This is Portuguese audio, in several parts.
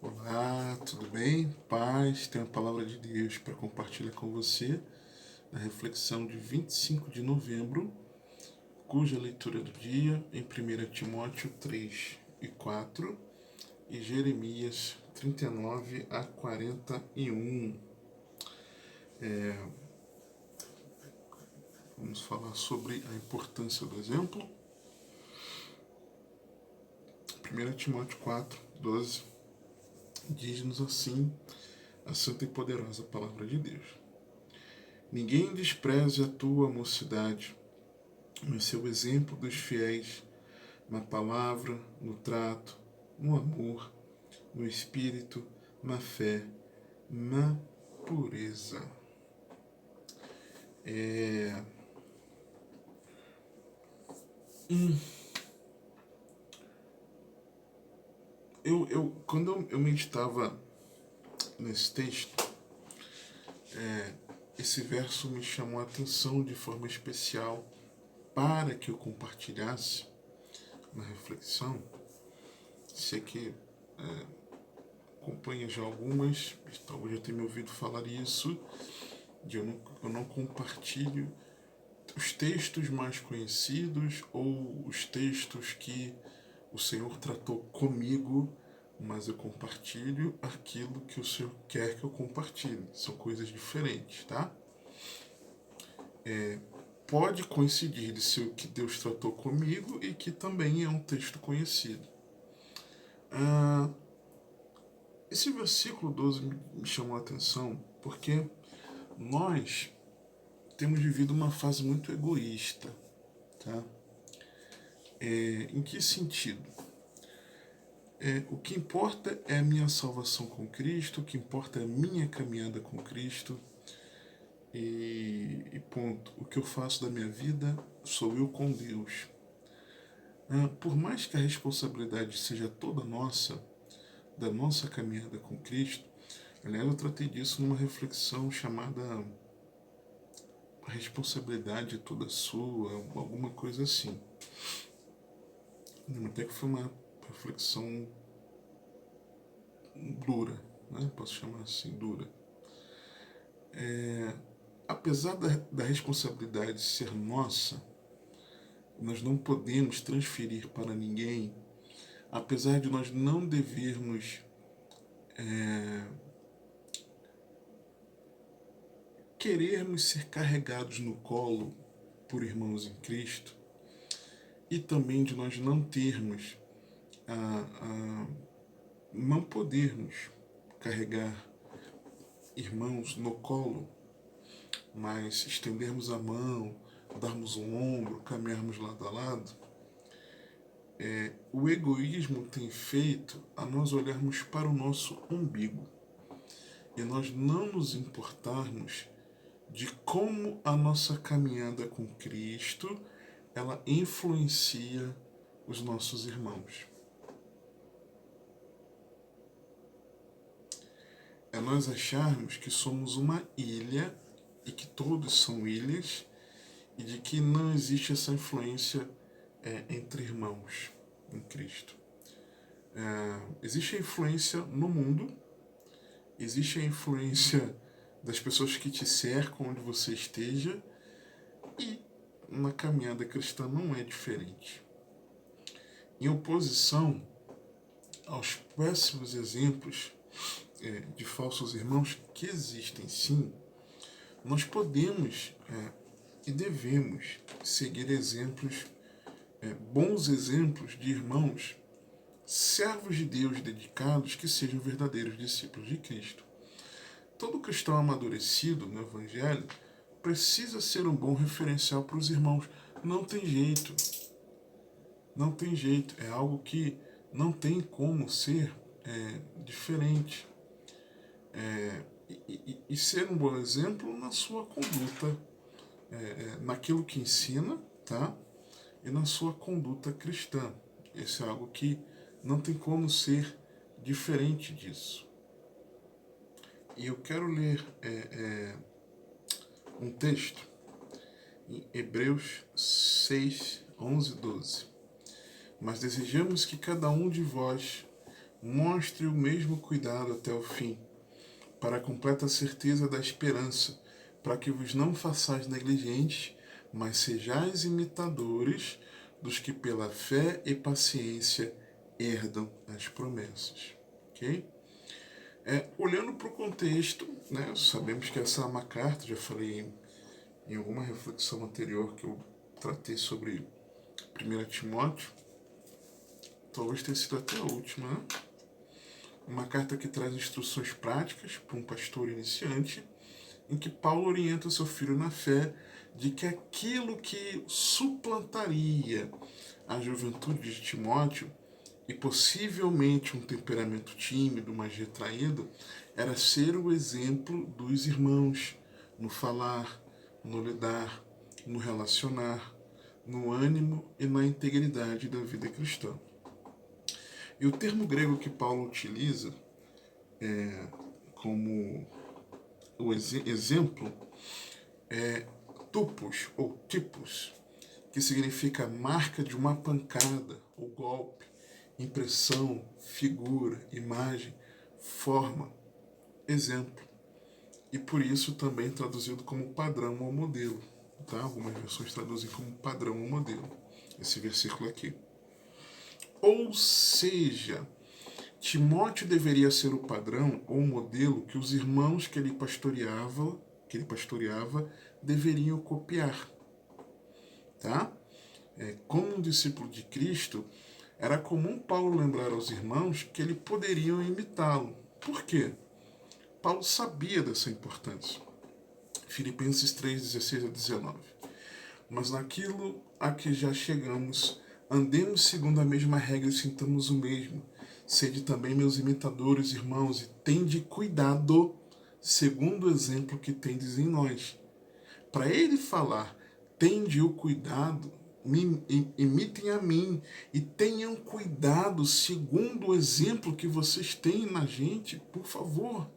Olá, tudo bem? Paz, tenho a palavra de Deus para compartilhar com você na reflexão de 25 de novembro, cuja leitura do dia em 1 Timóteo 3 e 4 e Jeremias 39 a 41. Vamos falar sobre a importância do exemplo. 1 Timóteo 4, 12 diz-nos assim a santa e poderosa palavra de Deus. Ninguém despreze a tua mocidade, mas seu exemplo dos fiéis na palavra, no trato, no amor, no espírito, na fé, na pureza. Quando eu meditava nesse texto, esse verso me chamou a atenção de forma especial para que eu compartilhasse na reflexão. Sei que acompanha já algumas, talvez já tenha me ouvido falar isso, de eu não compartilho os textos mais conhecidos ou os textos que o Senhor tratou comigo, mas eu compartilho aquilo que o Senhor quer que eu compartilhe. São coisas diferentes, tá? Pode coincidir de ser o que Deus tratou comigo e que também é um texto conhecido. Esse versículo 12 me chamou a atenção porque nós temos vivido uma fase muito egoísta, tá? Em que sentido? O que importa é a minha salvação com Cristo, o que importa é a minha caminhada com Cristo, e ponto. O que eu faço da minha vida sou eu com Deus. Por mais que a responsabilidade seja toda nossa, da nossa caminhada com Cristo, aliás, eu tratei disso numa reflexão chamada A Responsabilidade Toda Sua, alguma coisa assim. Até que foi uma reflexão dura, né? Posso chamar assim, dura. Apesar da responsabilidade ser nossa, nós não podemos transferir para ninguém, apesar de nós não devermos querermos ser carregados no colo por irmãos em Cristo, e também de nós não termos, não podermos carregar irmãos no colo, mas estendermos a mão, darmos um ombro, caminharmos lado a lado. O egoísmo tem feito a nós olharmos para o nosso umbigo e nós não nos importarmos de como a nossa caminhada com Cristo ela influencia os nossos irmãos. É nós acharmos que somos uma ilha e que todos são ilhas e de que não existe essa influência entre irmãos em Cristo. Existe a influência no mundo, existe a influência das pessoas que te cercam onde você esteja, e na caminhada cristã não é diferente. Em oposição aos péssimos exemplos de falsos irmãos que existem sim, nós podemos e devemos seguir exemplos, bons exemplos de irmãos, servos de Deus dedicados que sejam verdadeiros discípulos de Cristo. Todo cristão amadurecido no Evangelho precisa ser um bom referencial para os irmãos. Não tem jeito. Não tem jeito. É algo que não tem como ser diferente. E ser um bom exemplo na sua conduta, naquilo que ensina, tá? E na sua conduta cristã. Isso é algo que não tem como ser diferente disso. E eu quero ler um texto em Hebreus 6, 11 e 12. Mas desejamos que cada um de vós mostre o mesmo cuidado até o fim, para a completa certeza da esperança, para que vos não façais negligentes, mas sejais imitadores dos que pela fé e paciência herdam as promessas. Ok? Olhando para o contexto, né, sabemos que essa é uma carta, já falei em alguma reflexão anterior que eu tratei sobre 1 Timóteo, talvez tenha sido até a última, né? Uma carta que traz instruções práticas para um pastor iniciante, em que Paulo orienta o seu filho na fé de que aquilo que suplantaria a juventude de Timóteo e possivelmente um temperamento tímido, mais retraído, era ser o exemplo dos irmãos no falar, no lidar, no relacionar, no ânimo e na integridade da vida cristã. E o termo grego que Paulo utiliza como o exemplo é tupos ou tipos, que significa marca de uma pancada ou golpe, impressão, figura, imagem, forma, exemplo. E por isso também traduzido como padrão ou modelo. Tá? Algumas versões traduzem como padrão ou modelo. Esse versículo aqui. Ou seja, Timóteo deveria ser o padrão ou modelo que os irmãos que ele pastoreava deveriam copiar. Tá? Como um discípulo de Cristo, era comum Paulo lembrar aos irmãos que eles poderiam imitá-lo. Por quê? Paulo sabia dessa importância. Filipenses 3, 16 a 19. Mas naquilo a que já chegamos, andemos segundo a mesma regra e sintamos o mesmo. Sede também meus imitadores, irmãos, e tende cuidado, segundo o exemplo que tendes em nós. Para ele falar, tende o cuidado, imitem a mim e tenham cuidado segundo o exemplo que vocês têm na gente, por favor.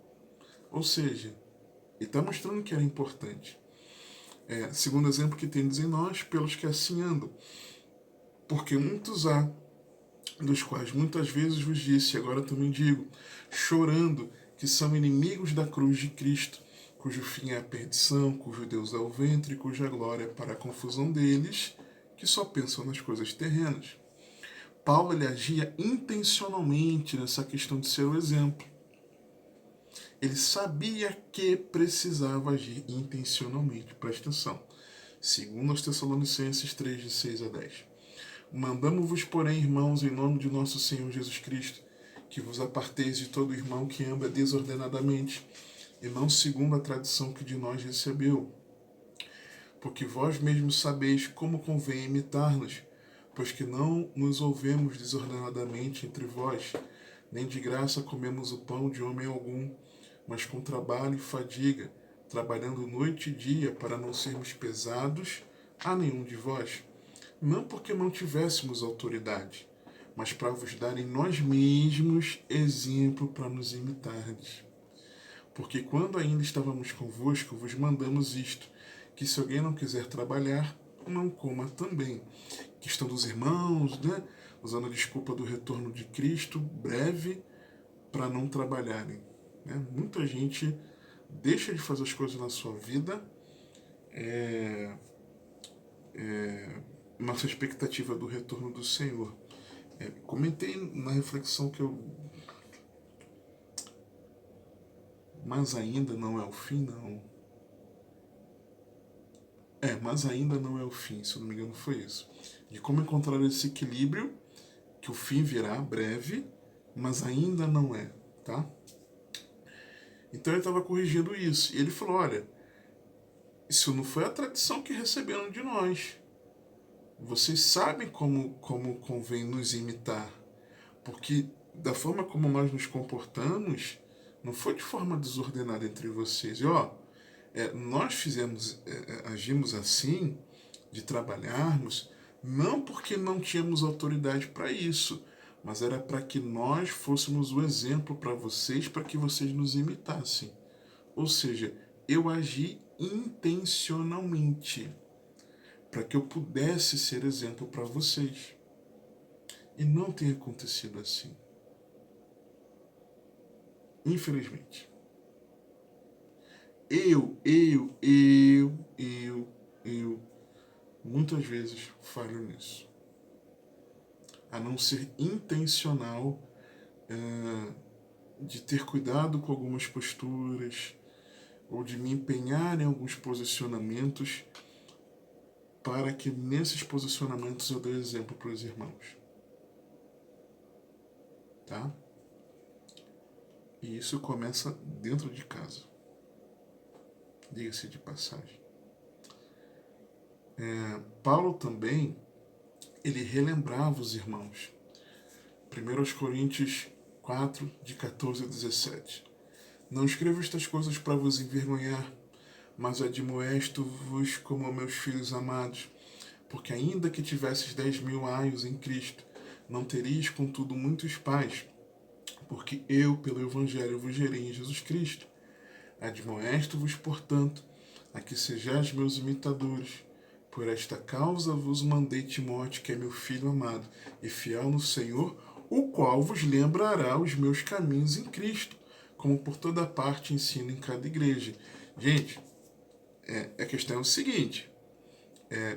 Ou seja, ele está mostrando que era importante. Segundo o exemplo que tendes em nós, pelos que assim andam. Porque muitos há, dos quais muitas vezes vos disse, e agora também digo, chorando, que são inimigos da cruz de Cristo, cujo fim é a perdição, cujo Deus é o ventre, cuja glória é para a confusão deles, que só pensam nas coisas terrenas. Paulo ele agia intencionalmente nessa questão de ser o exemplo. Ele sabia que precisava agir intencionalmente. Presta atenção. Segundo aos Tessalonicenses 3, de 6 a 10. Mandamo-vos, porém, irmãos, em nome de nosso Senhor Jesus Cristo, que vos aparteis de todo irmão que anda desordenadamente, e não segundo a tradição que de nós recebeu. Porque vós mesmos sabeis como convém imitar-nos, pois que não nos ouvemos desordenadamente entre vós, nem de graça comemos o pão de homem algum, mas com trabalho e fadiga, trabalhando noite e dia para não sermos pesados a nenhum de vós. Não porque não tivéssemos autoridade, mas para vos dar em nós mesmos exemplo para nos imitardes. Porque quando ainda estávamos convosco, vos mandamos isto, que se alguém não quiser trabalhar, não coma também. Questão dos irmãos, né? Usando a desculpa do retorno de Cristo, breve, para não trabalharem. Né? Muita gente deixa de fazer as coisas na sua vida nossa expectativa do retorno do Senhor. Comentei na reflexão que eu... Mas ainda não é o fim, não. Mas ainda não é o fim, se eu não me engano foi isso. De como encontrar esse equilíbrio, que o fim virá breve, mas ainda não é, tá? Então ele estava corrigindo isso. E ele falou, olha, isso não foi a tradição que receberam de nós. Vocês sabem como convém nos imitar. Porque da forma como nós nos comportamos, não foi de forma desordenada entre vocês. E nós agimos assim, de trabalharmos, não porque não tínhamos autoridade para isso, mas era para que nós fôssemos o exemplo para vocês, para que vocês nos imitassem. Ou seja, eu agi intencionalmente, para que eu pudesse ser exemplo para vocês. E não tem acontecido assim. Infelizmente. Eu, muitas vezes falho nisso. A não ser intencional, de ter cuidado com algumas posturas, ou de me empenhar em alguns posicionamentos, para que nesses posicionamentos eu dê exemplo para os irmãos. Tá? E isso começa dentro de casa. Diga-se de passagem. Paulo também, ele relembrava os irmãos. 1 Coríntios 4, de 14 a 17. Não escrevo estas coisas para vos envergonhar, mas admoesto-vos como meus filhos amados, porque ainda que tivesses 10.000 aios em Cristo, não terias contudo muitos pais, porque eu, pelo Evangelho, vos gerei em Jesus Cristo. Admoesto-vos, portanto, a que sejais meus imitadores. Por esta causa vos mandei Timóteo, que é meu filho amado e fiel no Senhor, o qual vos lembrará os meus caminhos em Cristo, como por toda parte ensino em cada igreja. Gente, a questão é o seguinte,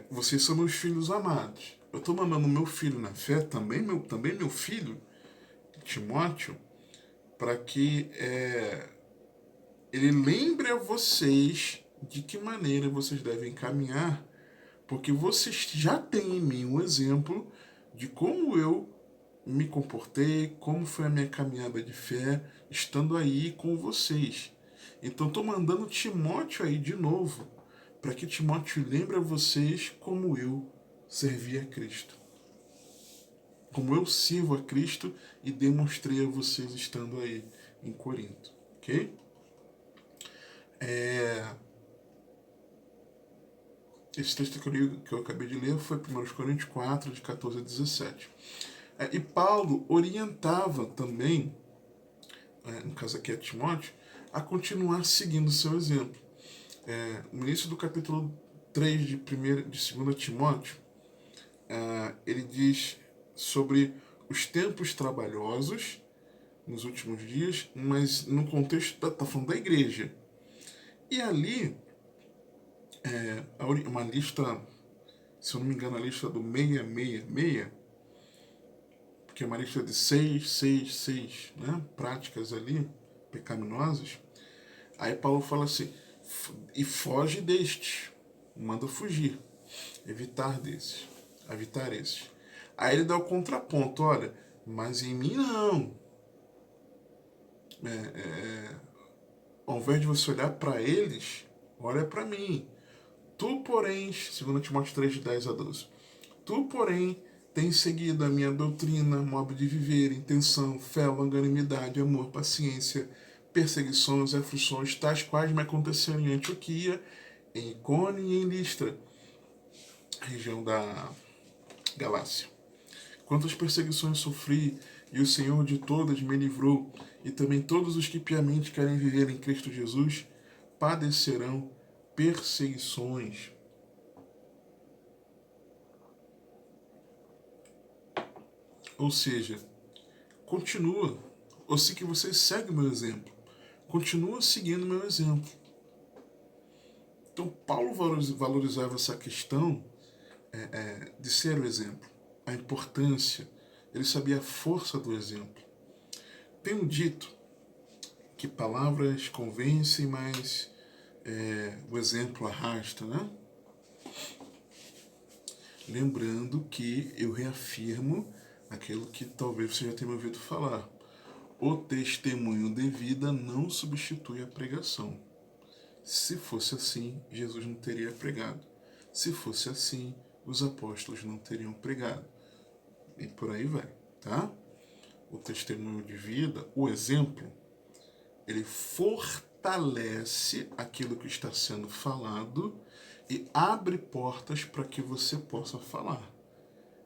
vocês são meus filhos amados. Eu estou mandando meu filho na fé, também meu filho, Timóteo, para que ele lembre a vocês de que maneira vocês devem caminhar, porque vocês já têm em mim um exemplo de como eu me comportei, como foi a minha caminhada de fé, estando aí com vocês. Então estou mandando Timóteo aí de novo, para que Timóteo lembre a vocês como eu servi a Cristo. Como eu sirvo a Cristo e demonstrei a vocês estando aí em Corinto. Ok? Esse texto que eu acabei de ler foi 1 Coríntios 4, de 14 a 17. E Paulo orientava também, no caso aqui é Timóteo, a continuar seguindo o seu exemplo. No início do capítulo 3 de 2 Timóteo, ele diz sobre os tempos trabalhosos nos últimos dias, mas no contexto, está falando da igreja. E ali, uma lista, se eu não me engano, a lista do 666, que é uma lista de 6, né, práticas ali, pecaminosas. Aí Paulo fala assim, e foge destes, manda fugir, evitar esses. Aí ele dá o contraponto, olha, mas em mim não. Ao invés de você olhar para eles, olha para mim. Tu, porém, 2 Timóteo 3, de 10 a 12. Tu, porém, tens seguido a minha doutrina, modo de viver, intenção, fé, longanimidade, amor, paciência, perseguições e aflições, tais quais me aconteceram em Antioquia, em Icônio e em Listra, região da Galácia. Quantas perseguições sofri, e o Senhor de todas me livrou, e também todos os que piamente querem viver em Cristo Jesus padecerão perseguições. Ou seja, continua, ou se que você segue o meu exemplo, continua seguindo o meu exemplo. Então Paulo valorizava essa questão de ser o exemplo, a importância, ele sabia a força do exemplo. Tem um dito que palavras convencem, mas o exemplo arrasta, né? Lembrando que eu reafirmo aquilo que talvez você já tenha ouvido falar. O testemunho de vida não substitui a pregação. Se fosse assim, Jesus não teria pregado. Se fosse assim, os apóstolos não teriam pregado. E por aí vai, tá? O testemunho de vida, o exemplo, ele fortalece aquilo que está sendo falado e abre portas para que você possa falar.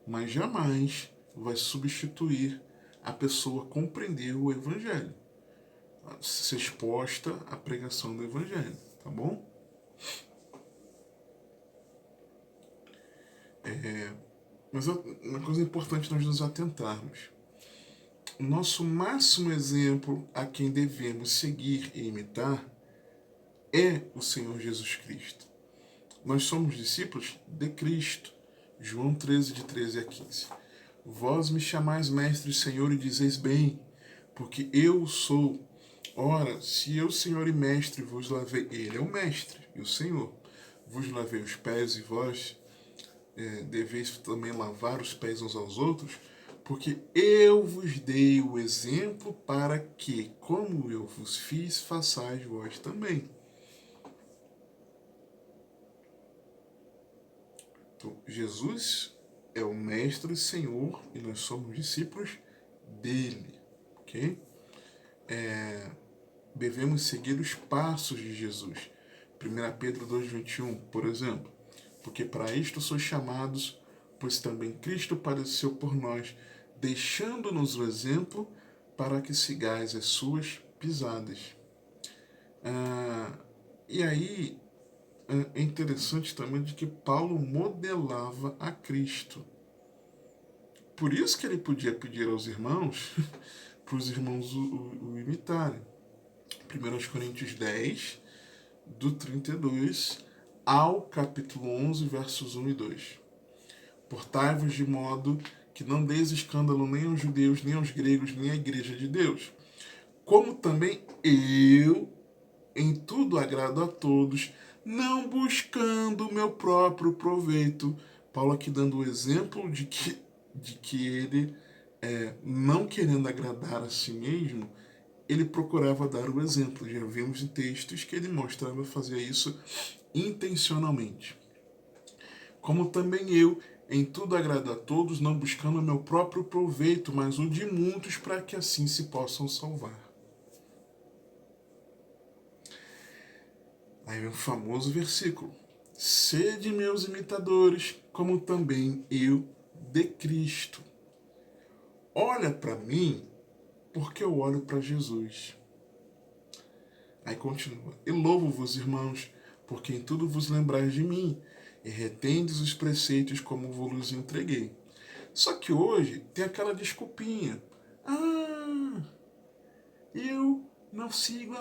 Mas jamais vai substituir a pessoa compreender o Evangelho, ser exposta à pregação do Evangelho, tá bom? Mas uma coisa importante nós nos atentarmos. o nosso máximo exemplo a quem devemos seguir e imitar é o Senhor Jesus Cristo. Nós somos discípulos de Cristo. João 13, de 13 a 15. Vós me chamais mestre e Senhor e dizeis bem, porque eu sou. Ora, se eu, Senhor e mestre, vos lavei, ele é o mestre e o Senhor, vos lavei os pés e vós deveis também lavar os pés uns aos outros, porque eu vos dei o exemplo para que, como eu vos fiz, façais vós também. Então, Jesus é o mestre e Senhor e nós somos discípulos dele, ok? Devemos seguir os passos de Jesus. 1 Pedro 2,21, por exemplo. Porque para isto sois chamados, pois também Cristo padeceu por nós, deixando-nos o exemplo para que sigais as suas pisadas. E aí é interessante também de que Paulo modelava a Cristo. Por isso que ele podia pedir aos irmãos, para os irmãos o imitarem. 1 Coríntios 10, do 32 ao capítulo 11, versos 1 e 2. Portai-vos de modo que não deis escândalo nem aos judeus, nem aos gregos, nem à igreja de Deus. Como também eu, em tudo agrado a todos, não buscando o meu próprio proveito. Paulo aqui dando o exemplo de que ele, não querendo agradar a si mesmo, ele procurava dar o exemplo. Já vimos em textos que ele mostrava fazer isso intencionalmente. Como também eu, em tudo agrado a todos, não buscando o meu próprio proveito, mas o de muitos, para que assim se possam salvar. Aí vem o famoso versículo: sede meus imitadores, como também eu de Cristo. Olha para mim, porque eu olho para Jesus. Aí continua: e louvo-vos, irmãos, porque em tudo vos lembrais de mim, e retendes os preceitos como vos entreguei. Só que hoje tem aquela desculpinha. Eu não sigo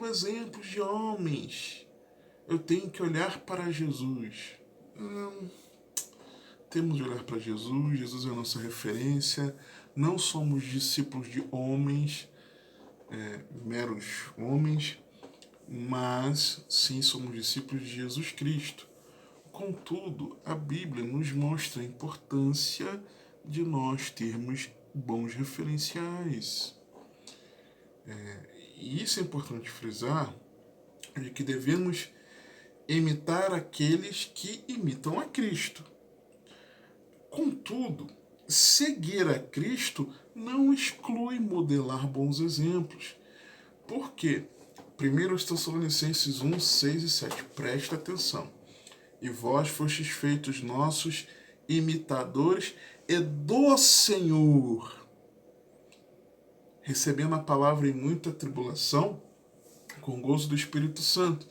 exemplos de homens. Eu tenho que olhar para Jesus. Temos de olhar para Jesus. Jesus é a nossa referência. Não somos discípulos de homens, meros homens, mas sim somos discípulos de Jesus Cristo. Contudo, a Bíblia nos mostra a importância de nós termos bons referenciais. E isso é importante frisar, de que devemos imitar aqueles que imitam a Cristo. Contudo, seguir a Cristo não exclui modelar bons exemplos. Por quê? 1 Tessalonicenses 1, 6 e 7. Presta atenção. E vós fostes feitos nossos imitadores e do Senhor, recebendo a palavra em muita tribulação, com gozo do Espírito Santo,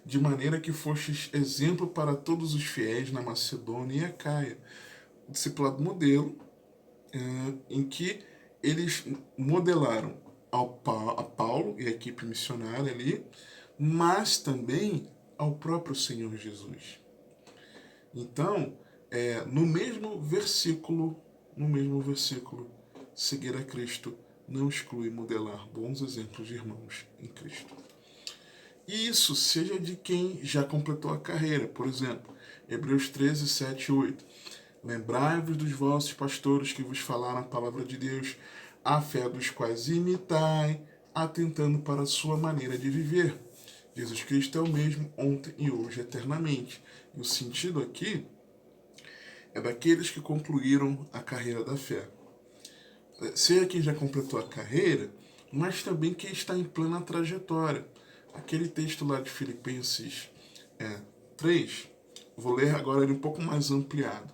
de maneira que fostes exemplo para todos os fiéis na Macedônia e Acaia. O discipulado modelo, em que eles modelaram a Paulo e a equipe missionária ali, mas também ao próprio Senhor Jesus. Então, no mesmo versículo, seguir a Cristo não exclui modelar bons exemplos de irmãos em Cristo. E isso seja de quem já completou a carreira. Por exemplo, Hebreus 13, 7 e 8. Lembrai-vos dos vossos pastores que vos falaram a palavra de Deus, a fé dos quais imitai, atentando para a sua maneira de viver. Jesus Cristo é o mesmo ontem e hoje eternamente. E o sentido aqui é daqueles que concluíram a carreira da fé. Seja quem já completou a carreira, mas também quem está em plena trajetória. Aquele texto lá de Filipenses 3, vou ler agora ele um pouco mais ampliado.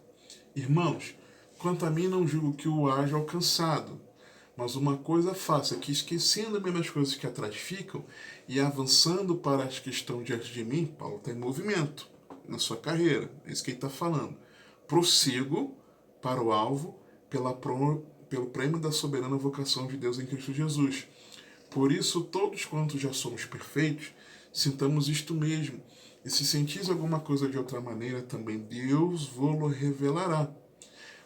Irmãos, quanto a mim não julgo que o haja alcançado, mas uma coisa faço, que esquecendo-me das coisas que atrás ficam e avançando para as que estão diante de mim, Paulo está em movimento na sua carreira, é isso que ele está falando. Prossigo para o alvo pelo prêmio da soberana vocação de Deus em Cristo Jesus. Por isso, todos quantos já somos perfeitos, sintamos isto mesmo. E se sentis alguma coisa de outra maneira, também Deus vô-lo revelará.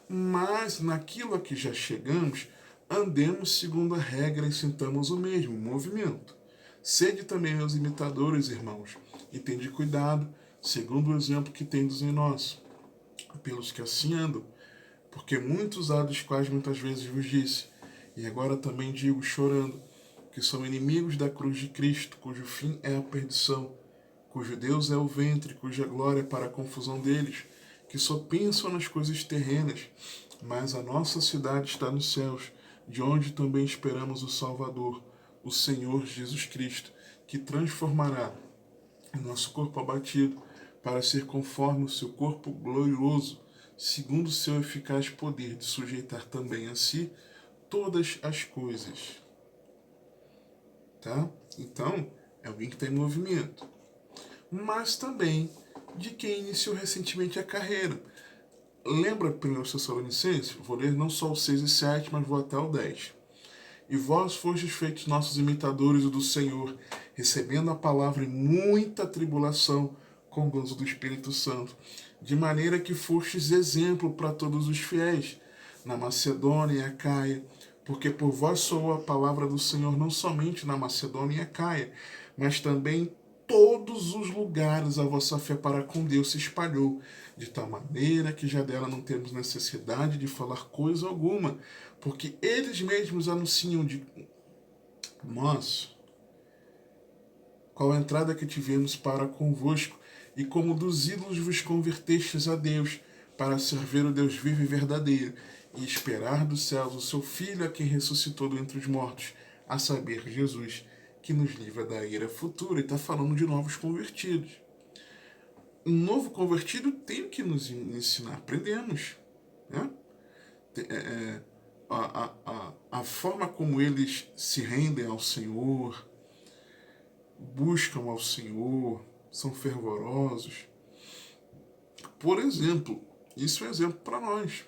Mas naquilo a que já chegamos, andemos segundo a regra e sintamos o mesmo movimento. Sede também meus imitadores, irmãos, e tende cuidado, segundo o exemplo que tendes em nós, pelos que assim andam, porque muitos há dos quais muitas vezes vos disse, e agora também digo chorando, que são inimigos da cruz de Cristo, cujo fim é a perdição, cujo Deus é o ventre, cuja glória é para a confusão deles, que só pensam nas coisas terrenas, mas a nossa cidade está nos céus, de onde também esperamos o Salvador, o Senhor Jesus Cristo, que transformará o nosso corpo abatido para ser conforme o seu corpo glorioso, segundo o seu eficaz poder de sujeitar também a si todas as coisas. Tá? Então, é alguém que está em movimento. Mas também de quem iniciou recentemente a carreira. Lembra 1 Tessalonicenses? Vou ler não só o 6 e 7, mas vou até o 10. E vós fostes feitos nossos imitadores do Senhor, recebendo a palavra em muita tribulação, com gozo do Espírito Santo, de maneira que fostes exemplo para todos os fiéis, na Macedônia e Acaia, porque por vós soou a palavra do Senhor não somente na Macedônia e Acaia, mas também em todos os lugares a vossa fé para com Deus se espalhou, de tal maneira que já dela não temos necessidade de falar coisa alguma, porque eles mesmos anunciam de nós qual a entrada que tivemos para convosco, e como dos ídolos vos convertestes a Deus, para servir o Deus vivo e verdadeiro, e esperar dos céus o seu Filho, a quem ressuscitou dentre os mortos, a saber, Jesus, que nos livra da ira futura. E está falando de novos convertidos. Um novo convertido tem que nos ensinar, aprendemos. Né? A forma como eles se rendem ao Senhor, buscam ao Senhor, são fervorosos. Por exemplo, isso é um exemplo para nós.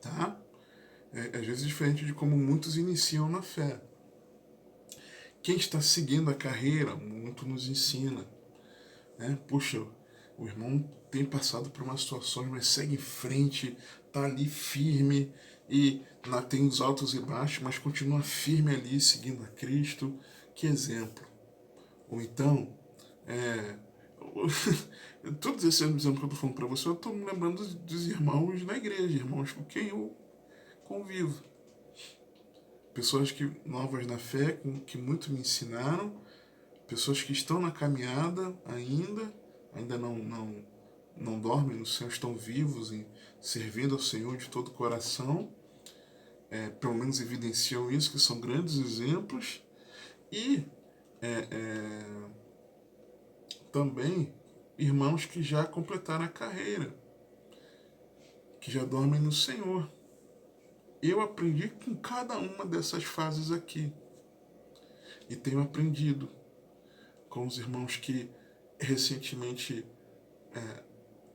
Tá? Às vezes diferente de como muitos iniciam na fé. Quem está seguindo a carreira, muito nos ensina. Né? Puxa, o irmão tem passado por umas situações, mas segue em frente, está ali firme, e tem os altos e baixos, mas continua firme ali, seguindo a Cristo. Que exemplo. Ou então, todos esses exemplos que eu estou falando para você, eu estou me lembrando dos irmãos na igreja, irmãos com quem eu convivo. Pessoas novas na fé, que muito me ensinaram, pessoas que estão na caminhada ainda não dormem no Senhor, estão vivos e servindo ao Senhor de todo o coração, pelo menos evidenciam isso, que são grandes exemplos, e também irmãos que já completaram a carreira, que já dormem no Senhor. Eu aprendi com cada uma dessas fases aqui, e tenho aprendido com os irmãos que recentemente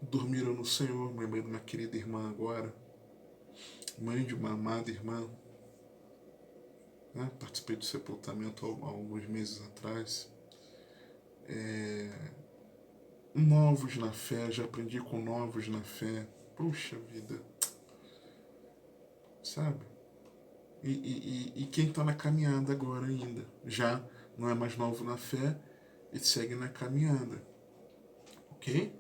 dormiram no Senhor. Me lembrei de uma querida irmã agora, mãe de uma amada irmã, né? Participei do sepultamento há alguns meses atrás. Novos na fé, já aprendi com novos na fé. Puxa vida, sabe? E quem está na caminhada agora ainda, já não é mais novo na fé e segue na caminhada, ok?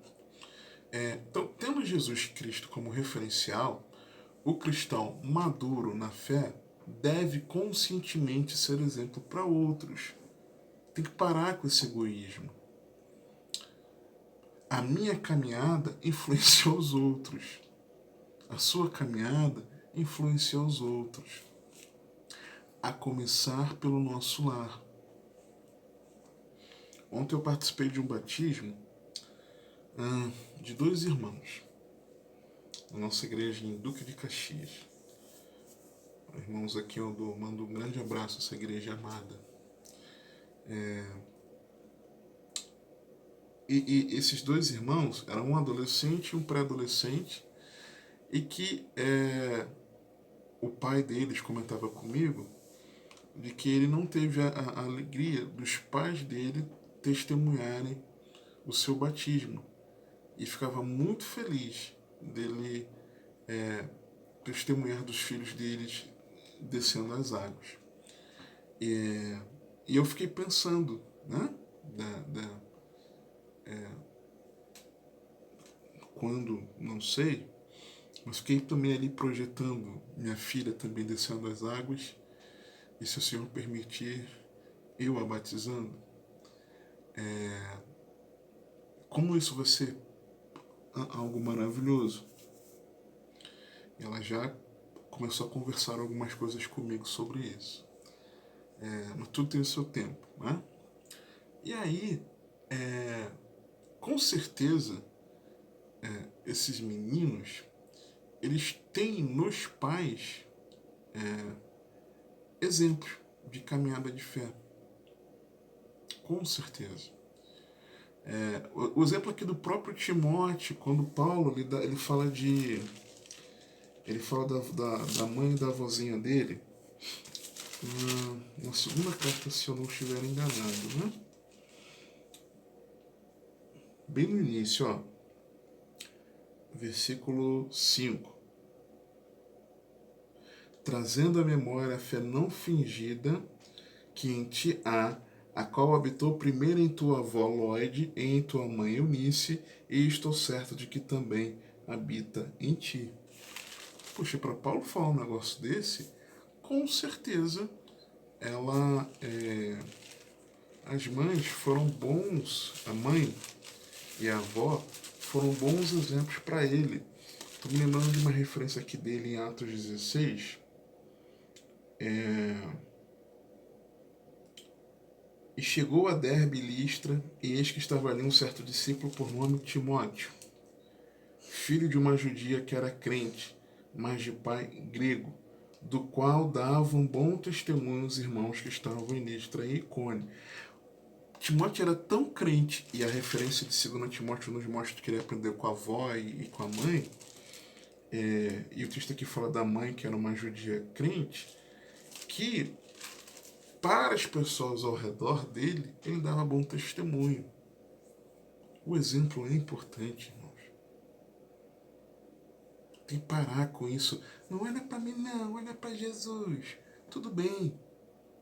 Então, tendo Jesus Cristo como referencial, o cristão maduro na fé deve conscientemente ser exemplo para outros. Tem que parar com esse egoísmo. A minha caminhada influenciou os outros. A sua caminhada influenciou os outros. A começar pelo nosso lar. Ontem eu participei de um batismo de 2 irmãos na nossa igreja em Duque de Caxias. Irmãos, aqui eu mando um grande abraço a essa igreja amada. E esses 2 irmãos eram um adolescente e um pré-adolescente, e que o pai deles comentava comigo de que ele não teve a alegria dos pais dele testemunharem o seu batismo. E ficava muito feliz dele testemunhar dos filhos deles descendo as águas. E eu fiquei pensando, né? Quando, não sei, mas fiquei também ali projetando minha filha também descendo as águas. E se o Senhor permitir, eu a batizando. Como isso vai ser algo maravilhoso. Ela já começou a conversar algumas coisas comigo sobre isso. Mas tudo tem o seu tempo, né? E aí, com certeza, esses meninos, eles têm nos pais exemplos de caminhada de fé. Com certeza. O exemplo aqui do próprio Timóteo, quando Paulo ele fala de. Ele fala da mãe e da avózinha dele, na segunda carta, se eu não estiver enganado, né? Bem no início, ó. Versículo 5. Trazendo à memória a fé não fingida que em ti há, a qual habitou primeiro em tua avó Lóide e em tua mãe Eunice, e estou certo de que também habita em ti. Poxa, para Paulo falar um negócio desse, com certeza ela, as mães foram bons, a mãe e a avó foram bons exemplos para ele. Estou me lembrando de uma referência aqui dele em Atos 16. E chegou a Derbe e Listra, e eis que estava ali um certo discípulo por nome Timóteo, filho de uma judia que era crente, mas de pai grego, do qual davam bom testemunho os irmãos que estavam em Listra e Icônio. Timóteo era tão crente, e a referência de 2 Timóteo nos mostra que ele aprendeu com a avó e com a mãe, e o texto aqui fala da mãe, que era uma judia crente, que para as pessoas ao redor dele, ele dava bom testemunho. O exemplo é importante, irmãos. Tem que parar com isso. Não olha para mim, não, olha para Jesus. Tudo bem,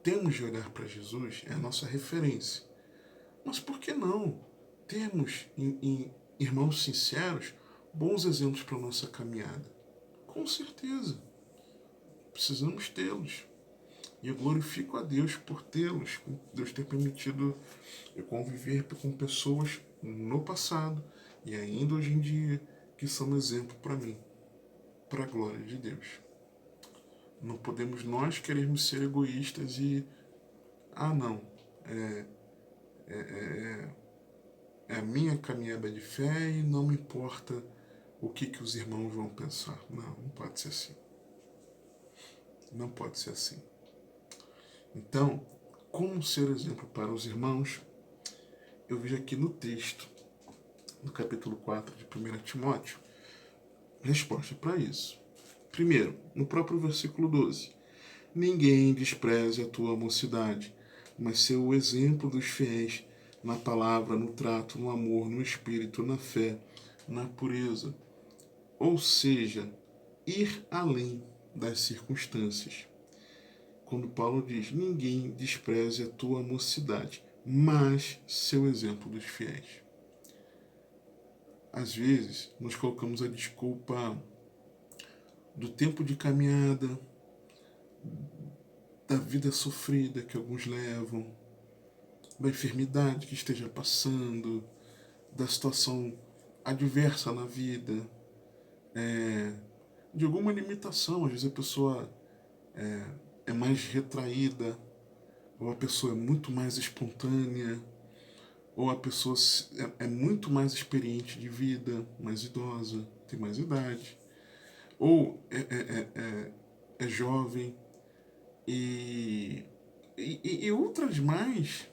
temos de olhar para Jesus, é a nossa referência. Mas por que não termos em irmãos sinceros bons exemplos para a nossa caminhada? Com certeza, precisamos tê-los. E eu glorifico a Deus por tê-los, por Deus ter permitido eu conviver com pessoas no passado e ainda hoje em dia que são exemplo para mim, para a glória de Deus. Não podemos nós querermos ser egoístas e não, é a minha caminhada de fé e não me importa o que os irmãos vão pensar. Não, não pode ser assim. Não pode ser assim. Então, como ser exemplo para os irmãos, eu vejo aqui no texto, no capítulo 4 de 1 Timóteo, resposta para isso. Primeiro, no próprio versículo 12. Ninguém despreze a tua mocidade, mas ser o exemplo dos fiéis na palavra, no trato, no amor, no espírito, na fé, na pureza. Ou seja, ir além das circunstâncias. Quando Paulo diz, ninguém despreze a tua mocidade, mas seu exemplo dos fiéis. Às vezes, nós colocamos a desculpa do tempo de caminhada, da vida sofrida que alguns levam, da enfermidade que esteja passando, da situação adversa na vida, de alguma limitação. Às vezes a pessoa é mais retraída, ou a pessoa é muito mais espontânea, ou a pessoa é muito mais experiente de vida, mais idosa, tem mais idade, ou é jovem, e outras mais.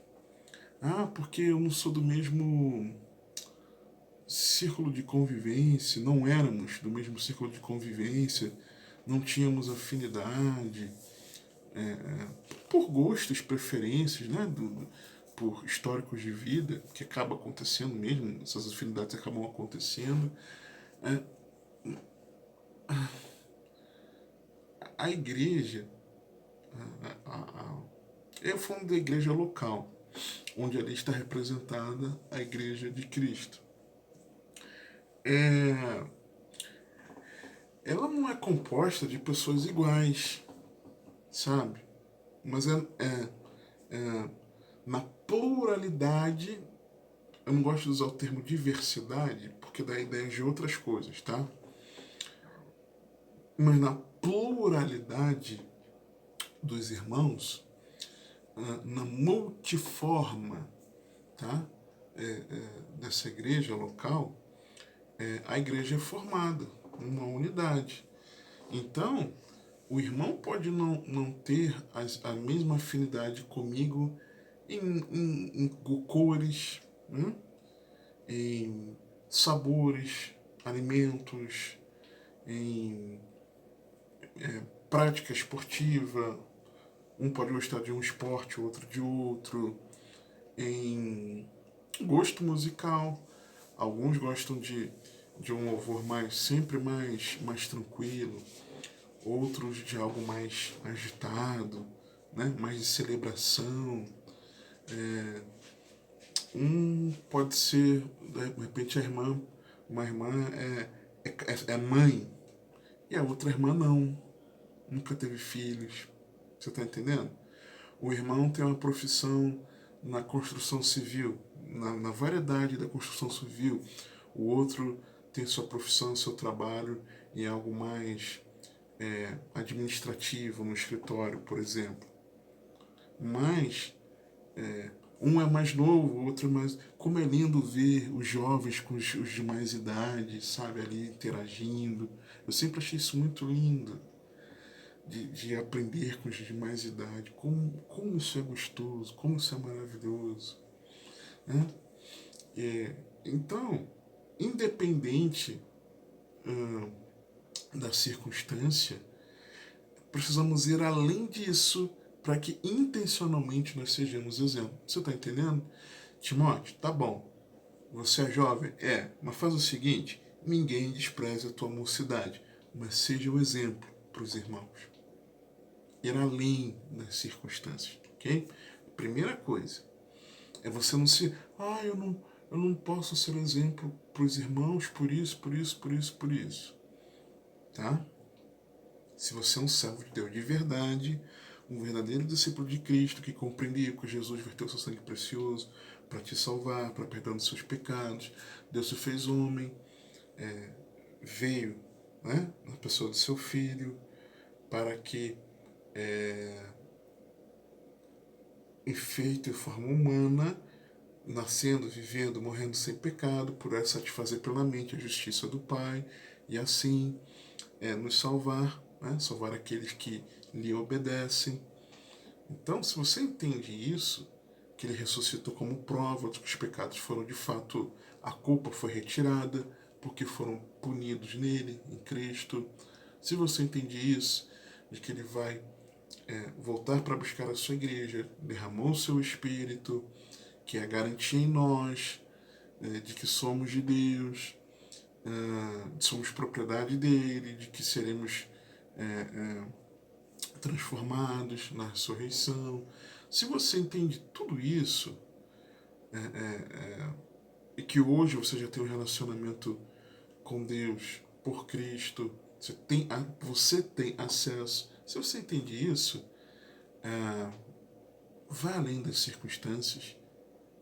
Porque eu não sou do mesmo círculo de convivência, não éramos do mesmo círculo de convivência não tínhamos afinidade, por gostos, preferências, né? Por históricos de vida, que acaba acontecendo mesmo, essas afinidades acabam acontecendo. A igreja, eu falo da igreja local, onde ali está representada a igreja de Cristo. Ela não é composta de pessoas iguais, sabe? Mas na pluralidade, eu não gosto de usar o termo diversidade, porque dá ideia de outras coisas, tá? Mas na pluralidade dos irmãos, na multiforma, tá? Dessa igreja local, a igreja é formada numa unidade. Então, o irmão pode não ter a mesma afinidade comigo em cores, em sabores, alimentos, em prática esportiva. Um pode gostar de um esporte, o outro de outro. Em gosto musical. Alguns gostam de um louvor sempre mais tranquilo. Outros de algo mais agitado, né? Mais de celebração. Pode ser, de repente, uma irmã é mãe, e a outra irmã não, nunca teve filhos. Você está entendendo? O irmão tem uma profissão na construção civil, na variedade da construção civil. O outro tem sua profissão, seu trabalho em algo mais administrativo, no escritório, por exemplo. Mas um é mais novo, o outro é mais. Como é lindo ver os jovens com os de mais idade, sabe, ali interagindo. Eu sempre achei isso muito lindo, de aprender com os de mais idade. Como isso é gostoso, como isso é maravilhoso. Né? Então, independente da circunstância, precisamos ir além disso para que intencionalmente nós sejamos exemplo. Você está entendendo? Timóteo, tá bom. Você é jovem? Mas faz o seguinte: ninguém despreze a tua mocidade, mas seja o exemplo para os irmãos. Ir além das circunstâncias, ok? Primeira coisa é você não se. Eu não posso ser exemplo para os irmãos por isso, por isso, por isso, por isso. Tá? Se você é um servo de Deus de verdade, um verdadeiro discípulo de Cristo que compreendeu que Jesus verteu seu sangue precioso para te salvar, para perdão dos seus pecados, Deus se fez homem, veio, né, na pessoa do seu filho, para que, em feito em forma humana, nascendo, vivendo, morrendo sem pecado, por satisfazer plenamente a justiça do Pai, e assim nos salvar, né, salvar aqueles que lhe obedecem. Então, se você entende isso, que ele ressuscitou como prova de que os pecados foram de fato, a culpa foi retirada, porque foram punidos nele, em Cristo. Se você entende isso, de que ele vai voltar para buscar a sua igreja, derramou o seu Espírito, que é a garantia em nós de que somos de Deus, somos propriedade dele, de que seremos transformados na ressurreição. Se você entende tudo isso, e que hoje você já tem um relacionamento com Deus por Cristo, você tem acesso. Se você entende isso, vá além das circunstâncias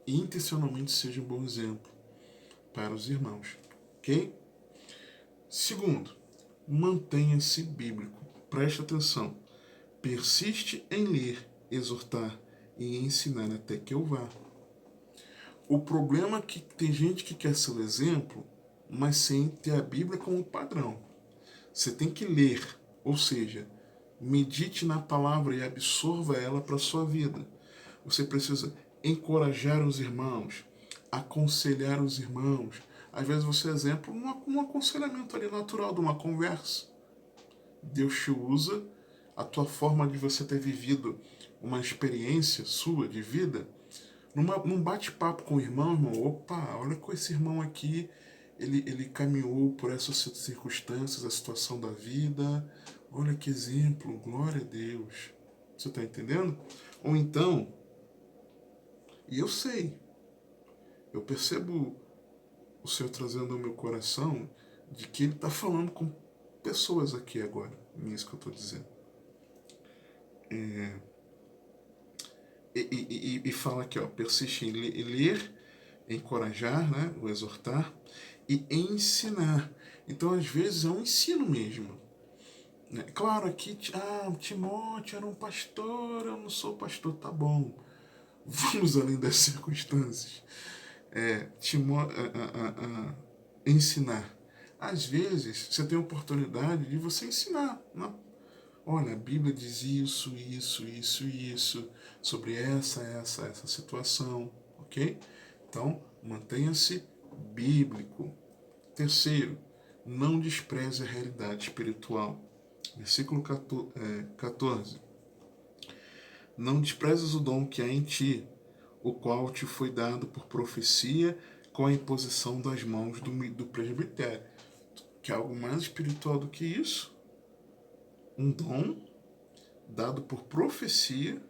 e intencionalmente seja um bom exemplo para os irmãos, ok? Segundo, mantenha-se bíblico. Preste atenção. Persiste em ler, exortar e ensinar até que eu vá. O problema é que tem gente que quer ser o exemplo, mas sem ter a Bíblia como padrão. Você tem que ler, ou seja, medite na palavra e absorva ela para a sua vida. Você precisa encorajar os irmãos, aconselhar os irmãos. Às vezes você é exemplo num aconselhamento ali natural, de uma conversa. Deus te usa, a tua forma de você ter vivido uma experiência sua de vida, num bate-papo com o irmão, opa, olha com esse irmão aqui, ele caminhou por essas circunstâncias, a situação da vida, olha que exemplo, glória a Deus. Você está entendendo? Ou então, e eu sei, eu percebo o Senhor trazendo ao meu coração de que Ele está falando com pessoas aqui agora, nisso que eu estou dizendo. E fala aqui, ó, persiste em ler, encorajar, né, o exortar e ensinar. Então, às vezes, é um ensino mesmo. Né? Claro, aqui, Timóteo era um pastor, eu não sou pastor, tá bom. Vamos além das circunstâncias. Ensinar. Às vezes, você tem a oportunidade de você ensinar. Né? Olha, a Bíblia diz isso, isso, isso e isso, sobre essa situação, ok? Então, mantenha-se bíblico. Terceiro, não despreze a realidade espiritual. Versículo 14. Não desprezes o dom que há em ti, o qual te foi dado por profecia com a imposição das mãos do presbitério. Que é algo mais espiritual do que isso? Um dom dado por profecia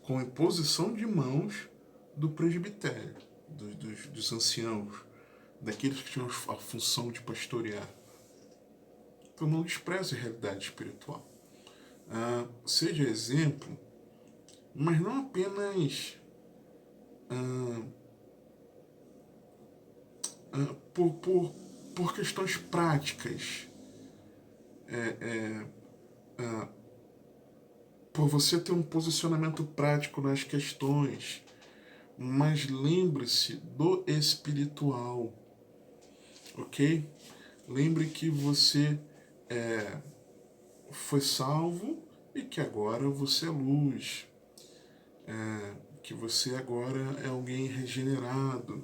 com a imposição de mãos do presbitério, dos anciãos, daqueles que tinham a função de pastorear. Então não despreze a realidade espiritual. Seja exemplo, mas não apenas por questões práticas, por você ter um posicionamento prático nas questões, mas lembre-se do espiritual, ok? Lembre que você foi salvo e que agora você é luz, que você agora é alguém regenerado,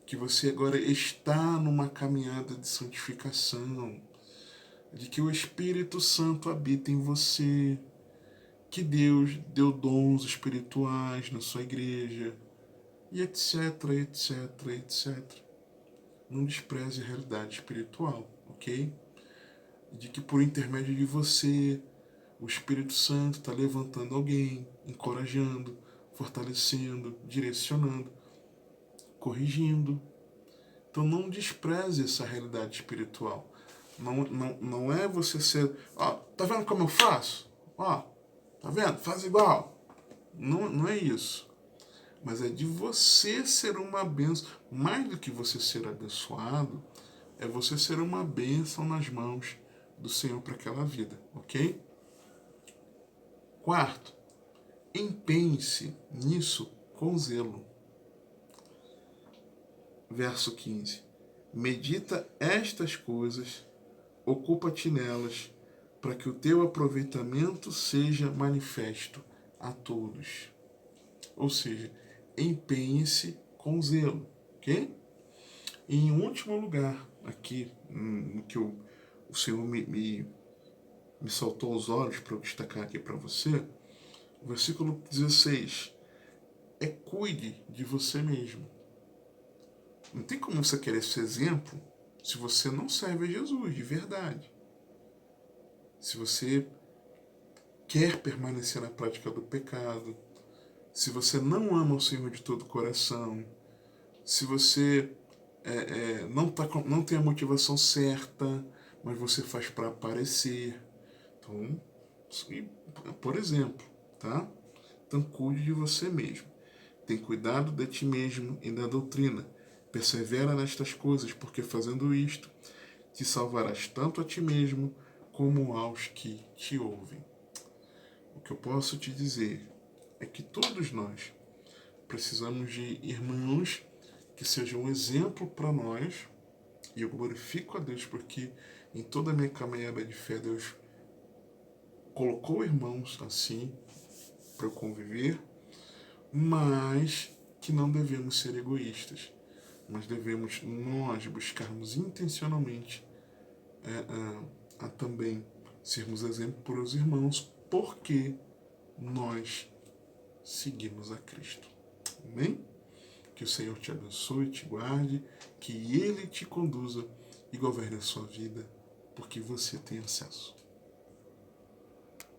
que você agora está numa caminhada de santificação, de que o Espírito Santo habita em você, que Deus deu dons espirituais na sua igreja, e etc, etc, etc. Não despreze a realidade espiritual, ok? De que por intermédio de você, o Espírito Santo está levantando alguém, encorajando, fortalecendo, direcionando, corrigindo. Então não despreze essa realidade espiritual. Não é você ser, tá vendo como eu faço? Tá vendo? Faz igual. Não é isso. Mas é de você ser uma bênção. Mais do que você ser abençoado, é você ser uma bênção nas mãos do Senhor para aquela vida, ok? Quarto, empenhe-se nisso com zelo. Verso 15. Medita estas coisas, ocupa-te nelas, para que o teu aproveitamento seja manifesto a todos. Ou seja, empenhe-se com zelo, ok? E em último lugar, aqui, no que o Senhor me saltou aos olhos para eu destacar aqui para você, o versículo 16, cuide de você mesmo. Não tem como você querer ser exemplo se você não serve a Jesus de verdade. Se você quer permanecer na prática do pecado, se você não ama o Senhor de todo o coração, se você não tem a motivação certa, mas você faz para aparecer. Então, por exemplo, tá? Então cuide de você mesmo. Tem cuidado de ti mesmo e da doutrina. Persevera nestas coisas, porque fazendo isto, te salvarás tanto a ti mesmo como aos que te ouvem. O que eu posso te dizer é que todos nós precisamos de irmãos que sejam um exemplo para nós, e eu glorifico a Deus porque em toda a minha caminhada de fé Deus colocou irmãos assim para eu conviver, mas que não devemos ser egoístas, mas devemos nós buscarmos intencionalmente a também sermos exemplo para os irmãos, porque nós seguimos a Cristo. Amém? Que o Senhor te abençoe, te guarde, que Ele te conduza e governe a sua vida, porque você tem acesso.